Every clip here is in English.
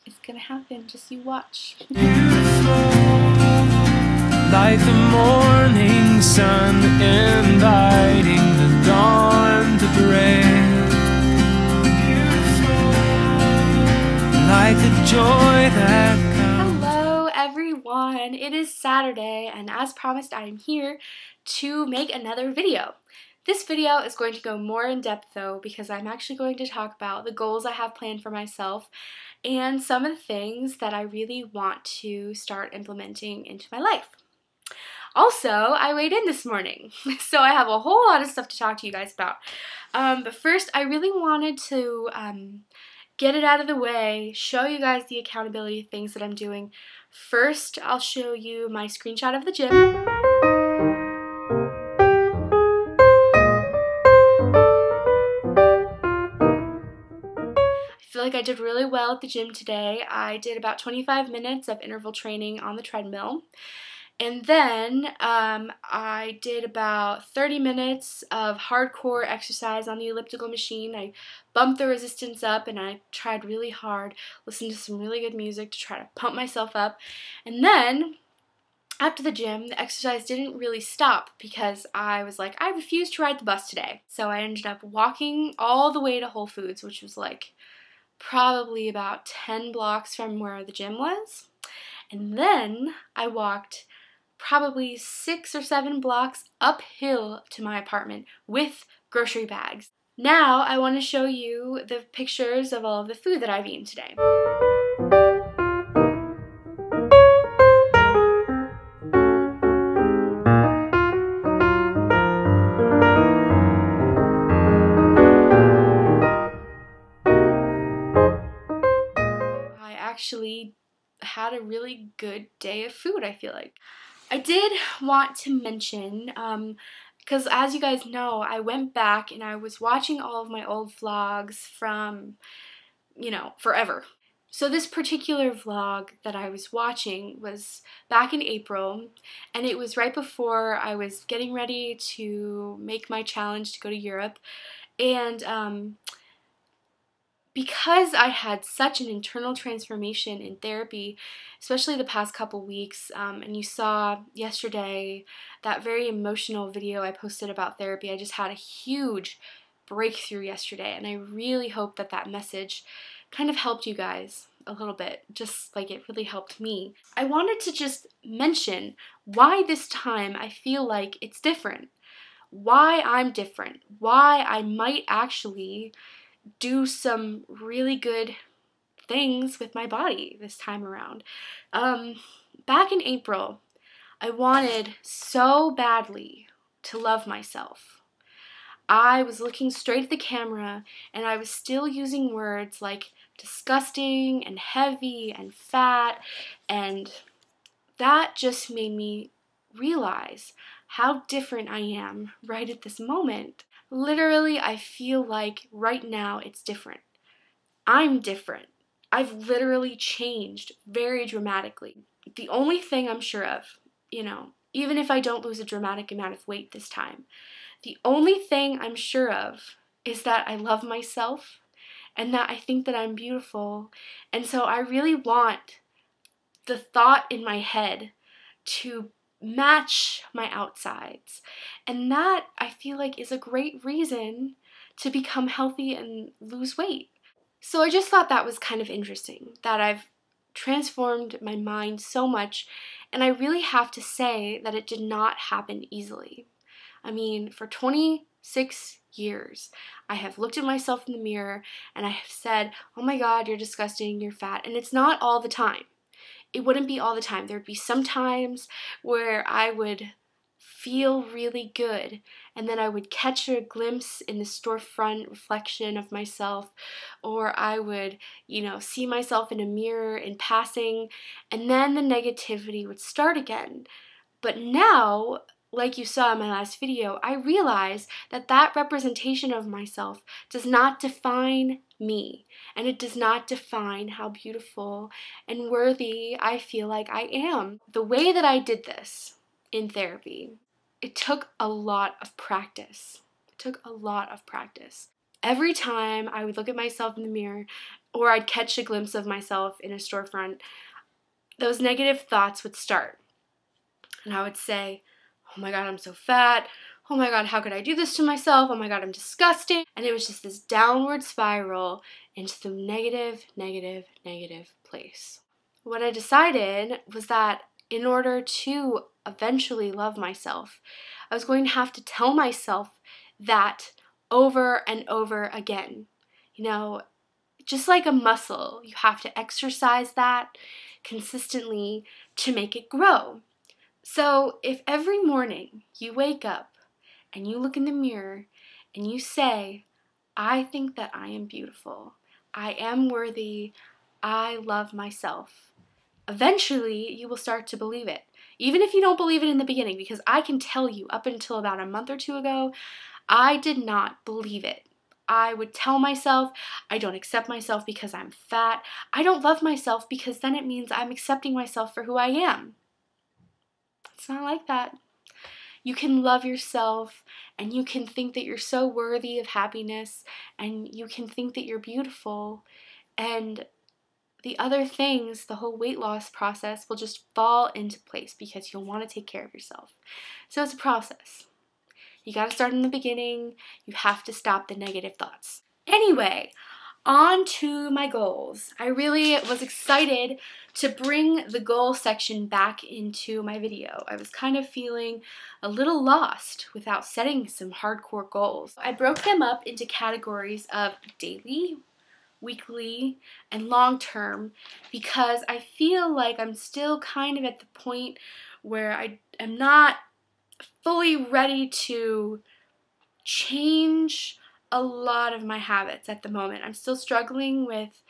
It's gonna happen, just you watch. Like the morning sun inviting the dawn to break. Like the joy that comes. Hello everyone, it is Saturday and as promised I am here to make another video. This video is going to go more in depth though because I'm actually going to talk about the goals I have planned for myself and some of the things that I really want to start implementing into my life. Also, I weighed in this morning, so I have a whole lot of stuff to talk to you guys about. But first, I really wanted to get it out of the way, show you guys the accountability things that I'm doing. First, I'll show you my screenshot of the gym. I feel like I did really well at the gym today. I did about 25 minutes of interval training on the treadmill. And then I did about 30 minutes of hardcore exercise on the elliptical machine. I bumped the resistance up and I tried really hard, listened to some really good music to try to pump myself up. And then after the gym, the exercise didn't really stop because I was like, I refuse to ride the bus today. So I ended up walking all the way to Whole Foods, which was like probably about 10 blocks from where the gym was. And then I walked probably 6 or 7 blocks uphill to my apartment with grocery bags. Now I want to show you the pictures of all of the food that I've eaten today. I actually had a really good day of food, I feel like. I did want to mention, because as you guys know, I went back and I was watching all of my old vlogs from, forever. So this particular vlog that I was watching was back in April, and it was right before I was getting ready to make my challenge to go to Europe, and because I had such an internal transformation in therapy, especially the past couple weeks, and you saw yesterday that very emotional video I posted about therapy, I just had a huge breakthrough yesterday, and I really hope that that message kind of helped you guys a little bit, just like it really helped me. I wanted to just mention why this time I feel like it's different, why I'm different, why I might actually do some really good things with my body this time around. Back in April, I wanted so badly to love myself. I was looking straight at the camera and I was still using words like disgusting and heavy and fat, and that just made me realize how different I am right at this moment. Literally, I feel like right now it's different. I'm different. I've literally changed very dramatically. The only thing I'm sure of, even if I don't lose a dramatic amount of weight this time, the only thing I'm sure of is that I love myself and that I think that I'm beautiful. And so I really want the thought in my head to match my outsides. And that, I feel like, is a great reason to become healthy and lose weight. So I just thought that was kind of interesting, that I've transformed my mind so much, and I really have to say that it did not happen easily. I mean, for 26 years, I have looked at myself in the mirror and I have said, oh my God, you're disgusting, you're fat, and it's not all the time. It wouldn't be all the time. There would be some times where I would feel really good, and then I would catch a glimpse in the storefront reflection of myself, or I would, see myself in a mirror in passing, and then the negativity would start again. But now, like you saw in my last video, I realize that that representation of myself does not define me, and it does not define how beautiful and worthy I feel like I am. The way that I did this in therapy, it took a lot of practice. Every time I would look at myself in the mirror or I'd catch a glimpse of myself in a storefront, those negative thoughts would start. And I would say, oh my God, I'm so fat. Oh my God, how could I do this to myself? Oh my God, I'm disgusting. And it was just this downward spiral into the negative, negative, negative place. What I decided was that in order to eventually love myself, I was going to have to tell myself that over and over again. You know, just like a muscle, you have to exercise that consistently to make it grow. So if every morning you wake up and you look in the mirror and you say, I think that I am beautiful, I am worthy, I love myself, eventually you will start to believe it. Even if you don't believe it in the beginning, because I can tell you up until about a month or two ago, I did not believe it. I would tell myself, I don't accept myself because I'm fat. I don't love myself because then it means I'm accepting myself for who I am. It's not like that. You can love yourself and you can think that you're so worthy of happiness and you can think that you're beautiful, and the other things, the whole weight loss process will just fall into place because you'll want to take care of yourself. So it's a process. You got to start in the beginning. You have to stop the negative thoughts. Anyway, on to my goals. I really was excited to bring the goal section back into my video. I was kind of feeling a little lost without setting some hardcore goals. I broke them up into categories of daily, weekly, and long term because I feel like I'm still kind of at the point where I am not fully ready to change a lot of my habits at the moment. I'm still struggling with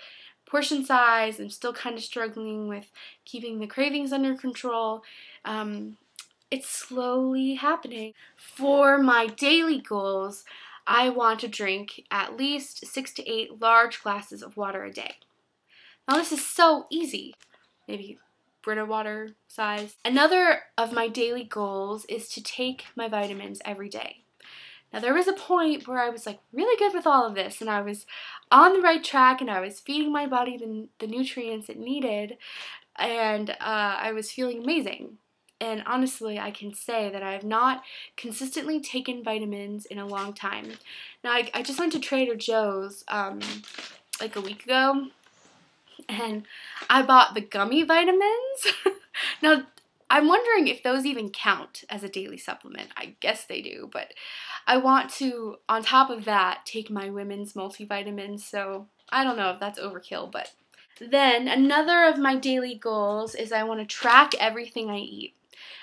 portion size. I'm still kind of struggling with keeping the cravings under control. It's slowly happening. For my daily goals, I want to drink at least 6 to 8 large glasses of water a day. Now this is so easy. Maybe Brita water size. Another of my daily goals is to take my vitamins every day. Now there was a point where I was like really good with all of this and I was on the right track and I was feeding my body the nutrients it needed, and I was feeling amazing. And honestly, I can say that I have not consistently taken vitamins in a long time. Now I just went to Trader Joe's like a week ago and I bought the gummy vitamins. Now I'm wondering if those even count as a daily supplement. I guess they do, but I want to, on top of that, take my women's multivitamins, so I don't know if that's overkill, but then another of my daily goals is I want to track everything I eat.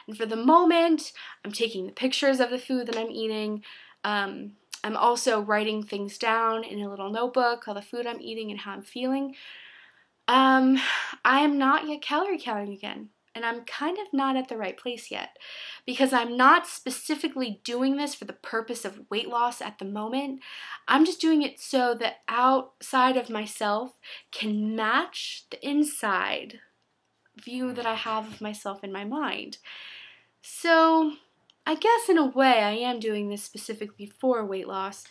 And for the moment, I'm taking the pictures of the food that I'm eating. I'm also writing things down in a little notebook, all the food I'm eating and how I'm feeling. I am not yet calorie counting again. And I'm kind of not at the right place yet because I'm not specifically doing this for the purpose of weight loss at the moment. I'm just doing it so the outside of myself can match the inside view that I have of myself in my mind. So I guess in a way I am doing this specifically for weight loss,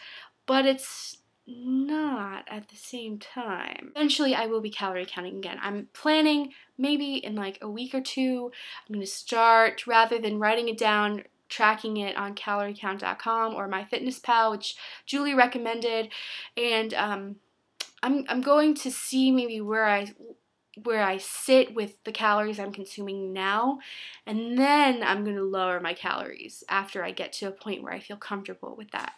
but it's not at the same time. Eventually I will be calorie counting again. I'm planning maybe in like a week or two, I'm going to start, rather than writing it down, tracking it on caloriecount.com or MyFitnessPal, which Julie recommended, and I'm going to see maybe where I sit with the calories I'm consuming now, and then I'm going to lower my calories after I get to a point where I feel comfortable with that.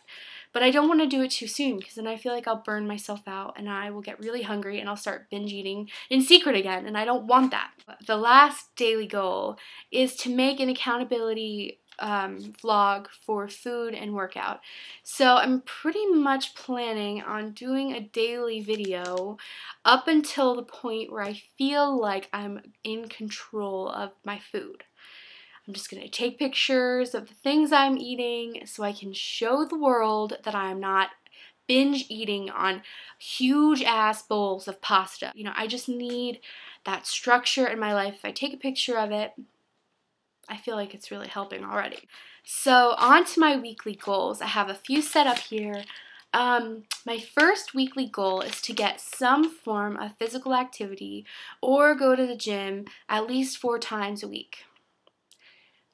But I don't want to do it too soon because then I feel like I'll burn myself out and I will get really hungry and I'll start binge eating in secret again, and I don't want that. The last daily goal is to make an accountability vlog for food and workout. So I'm pretty much planning on doing a daily video up until the point where I feel like I'm in control of my food. I'm just going to take pictures of the things I'm eating so I can show the world that I'm not binge eating on huge ass bowls of pasta. You know, I just need that structure in my life. If I take a picture of it, I feel like it's really helping already. So on to my weekly goals. I have a few set up here. My first weekly goal is to get some form of physical activity or go to the gym at least 4 times a week.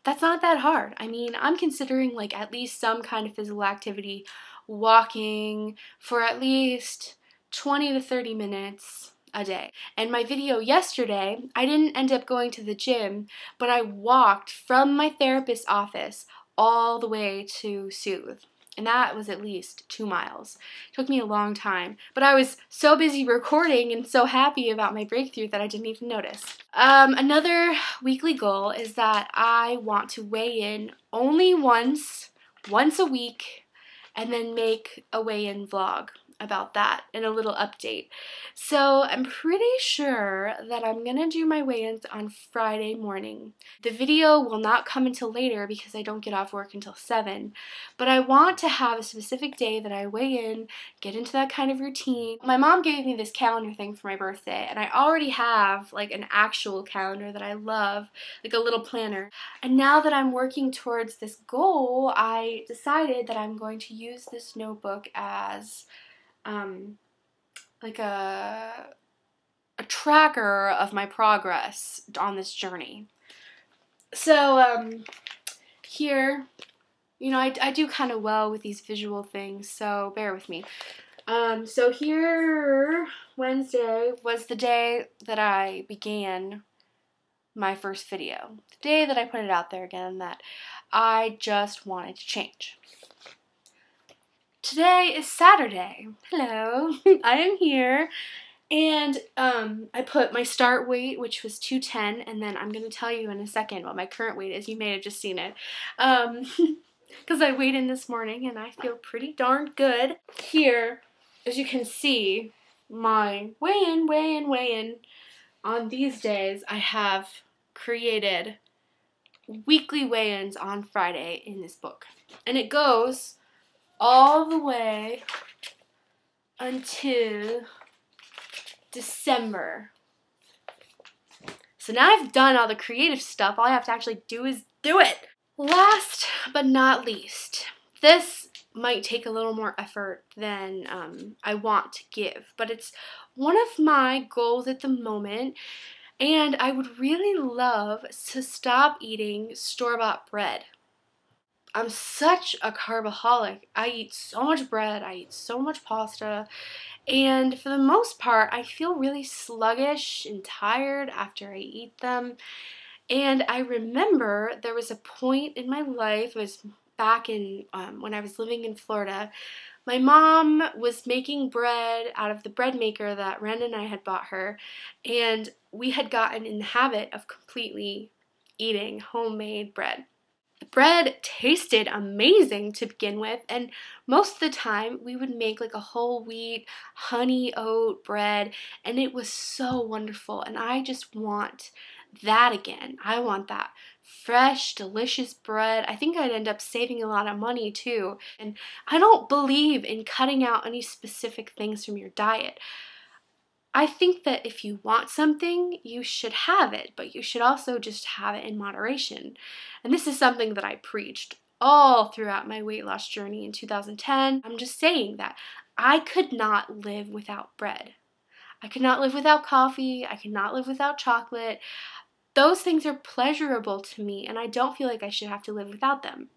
That's not that hard. I mean, I'm considering like at least some kind of physical activity, walking for at least 20 to 30 minutes a day. And my video yesterday, I didn't end up going to the gym, but I walked from my therapist's office all the way to Soothe. And that was at least 2 miles. It took me a long time, but I was so busy recording and so happy about my breakthrough that I didn't even notice. Another weekly goal is that I want to weigh in only once a week, and then make a weigh-in vlog about that and a little update. So I'm pretty sure that I'm gonna do my weigh-ins on Friday morning. The video will not come until later because I don't get off work until 7, but I want to have a specific day that I weigh in, get into that kind of routine. My mom gave me this calendar thing for my birthday, and I already have like an actual calendar that I love, like a little planner. And now that I'm working towards this goal, I decided that I'm going to use this notebook as like a tracker of my progress on this journey. So here, you know, I do kind of well with these visual things, so bear with me. So here, Wednesday was the day that I began my first video. The day that I put it out there again, that I just wanted to change. Today is Saturday. Hello, I am here, and I put my start weight, which was 210, and then I'm going to tell you in a second what my current weight is. You may have just seen it, because I weighed in this morning, and I feel pretty darn good. Here, as you can see, my weigh-in. On these days, I have created weekly weigh-ins on Friday in this book, and it goes all the way until December. So now I've done all the creative stuff, all I have to actually do is do it. Last but not least, this might take a little more effort than I want to give, but it's one of my goals at the moment, and I would really love to stop eating store-bought bread. I'm such a carbaholic. I eat so much bread, I eat so much pasta, and for the most part, I feel really sluggish and tired after I eat them. And I remember there was a point in my life, it was back in when I was living in Florida. My mom was making bread out of the bread maker that Ren and I had bought her, and we had gotten in the habit of completely eating homemade bread. The bread tasted amazing to begin with, and most of the time we would make like a whole wheat honey oat bread, and it was so wonderful, and I just want that again. I want that fresh, delicious bread. I think I'd end up saving a lot of money too, and I don't believe in cutting out any specific things from your diet. I think that if you want something, you should have it, but you should also just have it in moderation. And this is something that I preached all throughout my weight loss journey in 2010. I'm just saying that I could not live without bread. I could not live without coffee. I could not live without chocolate. Those things are pleasurable to me, and I don't feel like I should have to live without them.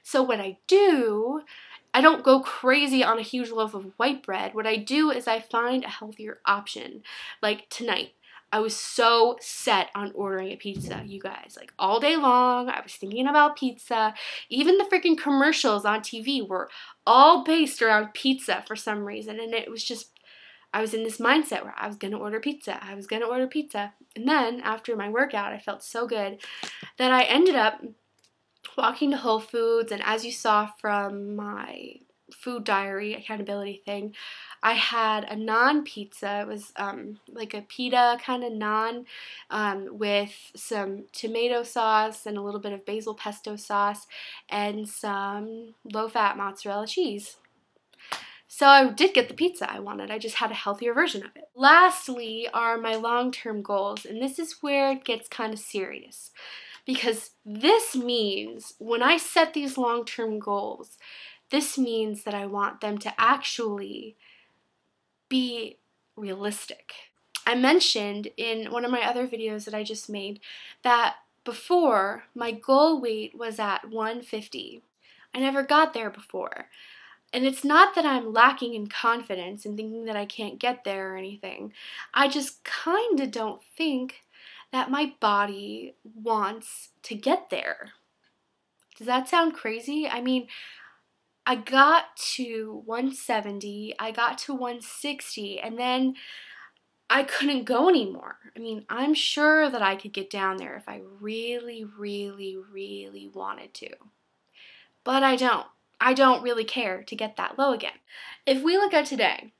So what I do, I don't go crazy on a huge loaf of white bread. What I do is I find a healthier option. Like tonight, I was so set on ordering a pizza, you guys. Like all day long, I was thinking about pizza. Even the freaking commercials on TV were all based around pizza for some reason. And it was just, I was in this mindset where I was going to order pizza. I was going to order pizza. And then after my workout, I felt so good that I ended up walking to Whole Foods, and as you saw from my food diary accountability thing, I had a naan pizza. It was like a pita kind of naan with some tomato sauce and a little bit of basil pesto sauce and some low-fat mozzarella cheese. So I did get the pizza I wanted. I just had a healthier version of it. Lastly are my long-term goals, and this is where it gets kind of serious. Because this means when I set these long-term goals, This means that I want them to actually be realistic. I mentioned in one of my other videos that I just made that before my goal weight was at 150. I never got there before. And it's not that I'm lacking in confidence and thinking that I can't get there or anything. I just kind of don't think that my body wants to get there. Does that sound crazy? I mean, I got to 170, I got to 160, and then I couldn't go anymore. I mean, I'm sure that I could get down there if I really, really, really wanted to. But I don't. I don't really care to get that low again. If we look at today,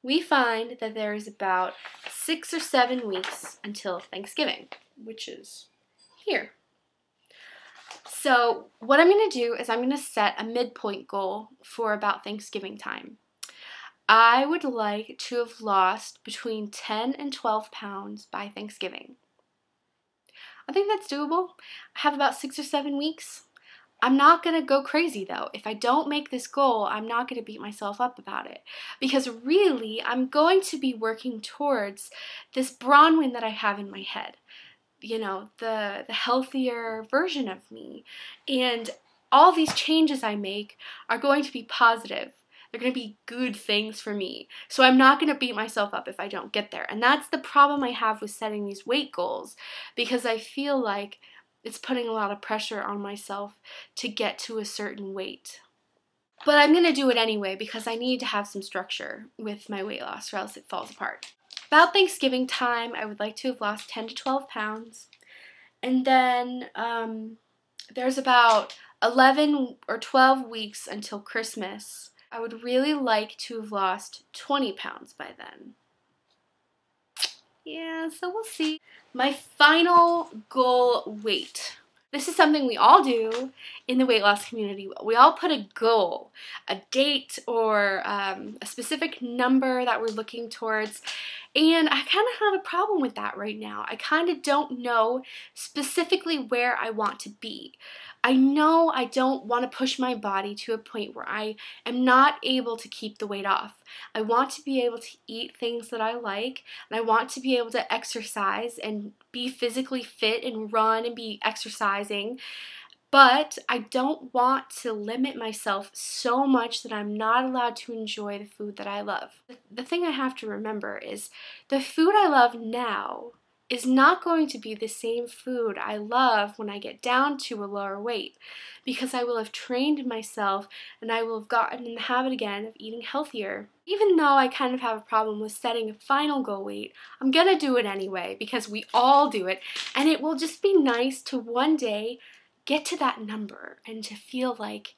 we find that there is about 6 or 7 weeks until Thanksgiving, which is here. So what I'm going to do is I'm going to set a midpoint goal for about Thanksgiving time. I would like to have lost between 10 and 12 pounds by Thanksgiving. I think that's doable. I have about 6 or 7 weeks. I'm not going to go crazy though. If I don't make this goal, I'm not going to beat myself up about it. Because really, I'm going to be working towards this Bronwyn that I have in my head. You know, the healthier version of me. And all these changes I make are going to be positive. They're going to be good things for me. So I'm not going to beat myself up if I don't get there. And that's the problem I have with setting these weight goals. Because I feel like it's putting a lot of pressure on myself to get to a certain weight. But I'm going to do it anyway because I need to have some structure with my weight loss or else it falls apart. About Thanksgiving time, I would like to have lost 10 to 12 pounds. And then there's about 11 or 12 weeks until Christmas. I would really like to have lost 20 pounds by then. Yeah, so we'll see. My final goal weight. This is something we all do in the weight loss community. We all put a goal, a date, or a specific number that we're looking towards. And I kind of have a problem with that right now. I kind of don't know specifically where I want to be. I know I don't want to push my body to a point where I am not able to keep the weight off. I want to be able to eat things that I like, and I want to be able to exercise and be physically fit and run and be exercising. But I don't want to limit myself so much that I'm not allowed to enjoy the food that I love. The thing I have to remember is the food I love now is not going to be the same food I love when I get down to a lower weight, because I will have trained myself and I will have gotten in the habit again of eating healthier. Even though I kind of have a problem with setting a final goal weight, I'm gonna do it anyway because we all do it, and it will just be nice to one day get to that number and to feel like,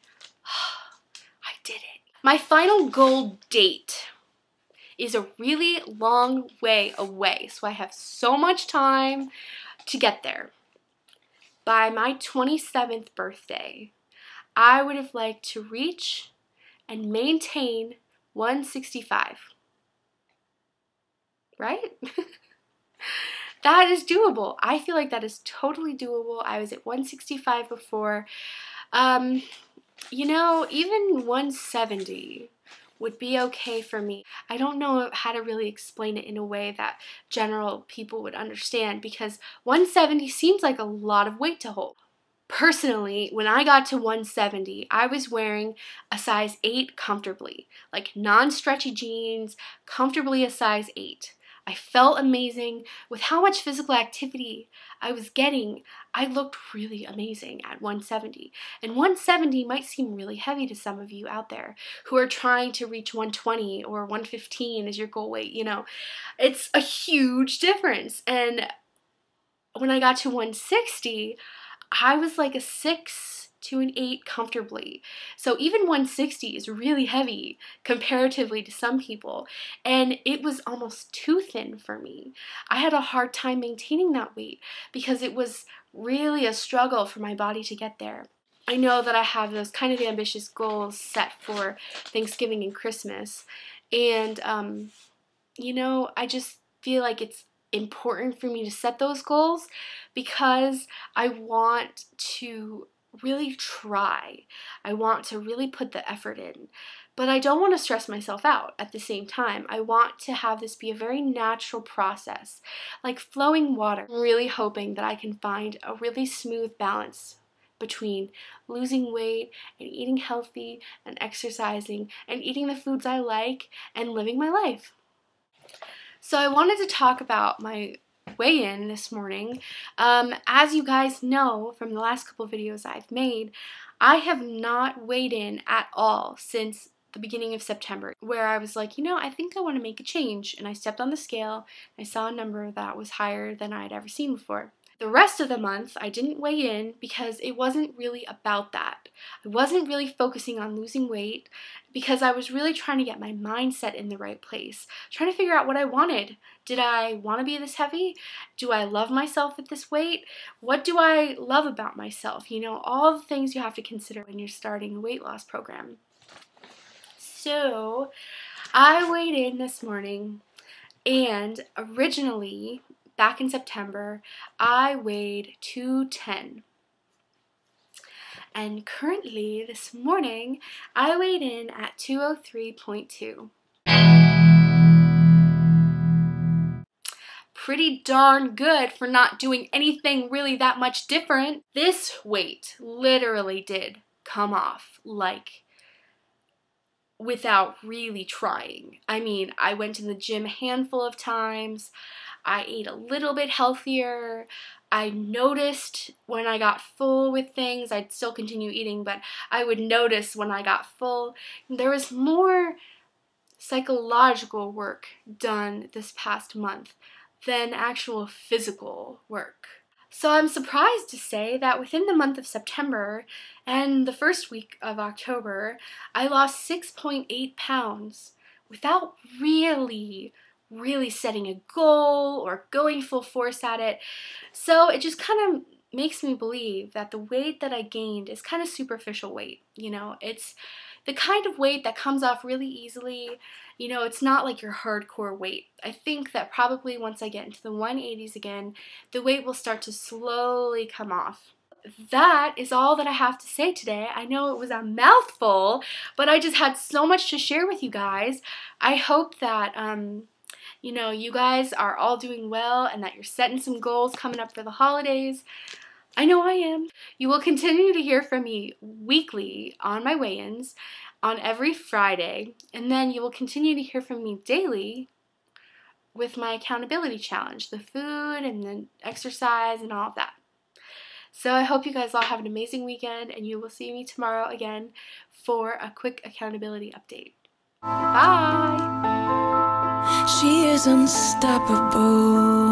oh, I did it. My final goal date is a really long way away, so I have so much time to get there. By my 27th birthday, I would have liked to reach and maintain 165. Right? That is doable. I feel like that is totally doable. I was at 165 before. You know, even 170 would be okay for me. I don't know how to really explain it in a way that general people would understand, because 170 seems like a lot of weight to hold. Personally, when I got to 170, I was wearing a size 8 comfortably, like non-stretchy jeans, comfortably a size 8. I felt amazing with how much physical activity I was getting. I looked really amazing at 170. And 170 might seem really heavy to some of you out there who are trying to reach 120 or 115 as your goal weight. You know, it's a huge difference. And when I got to 160, I was like a 6 to an 8 comfortably. So even 160 is really heavy comparatively to some people, and it was almost too thin for me. I had a hard time maintaining that weight because it was really a struggle for my body to get there. I know that I have those kind of ambitious goals set for Thanksgiving and Christmas, and you know, I just feel like it's important for me to set those goals because I want to really try. I want to really put the effort in. But I don't want to stress myself out at the same time. I want to have this be a very natural process, like flowing water. I'm really hoping that I can find a really smooth balance between losing weight and eating healthy and exercising and eating the foods I like and living my life. So I wanted to talk about my weigh-in this morning. As you guys know from the last couple videos I've made, I have not weighed in at all since the beginning of September, where I was like, you know, I think I want to make a change, and I stepped on the scale. I saw a number that was higher than I'd ever seen before. The rest of the month, I didn't weigh in because it wasn't really about that. I wasn't really focusing on losing weight because I was really trying to get my mindset in the right place, trying to figure out what I wanted. Did I want to be this heavy? Do I love myself at this weight? What do I love about myself? You know, all the things you have to consider when you're starting a weight loss program. So I weighed in this morning, and originally, back in September, I weighed 210. And currently, this morning, I weighed in at 203.2. Pretty darn good for not doing anything really that much different. This weight literally did come off, like, without really trying. I mean, I went to the gym a handful of times. I ate a little bit healthier. I noticed when I got full with things. I'd still continue eating, but I would notice when I got full. There was more psychological work done this past month than actual physical work. So I'm surprised to say that within the month of September and the first week of October, I lost 6.8 pounds without really setting a goal or going full force at it. So it just kind of makes me believe that the weight that I gained is kind of superficial weight. You know, it's the kind of weight that comes off really easily. You know, it's not like your hardcore weight. I think that probably once I get into the 180s again, the weight will start to slowly come off. That is all that I have to say today. I know it was a mouthful, but I just had so much to share with you guys. I hope that you know, you guys are all doing well and that you're setting some goals coming up for the holidays. I know I am. You will continue to hear from me weekly on my weigh-ins on every Friday, and then you will continue to hear from me daily with my accountability challenge, the food and the exercise and all of that. So I hope you guys all have an amazing weekend, and you will see me tomorrow again for a quick accountability update. Bye! She is unstoppable.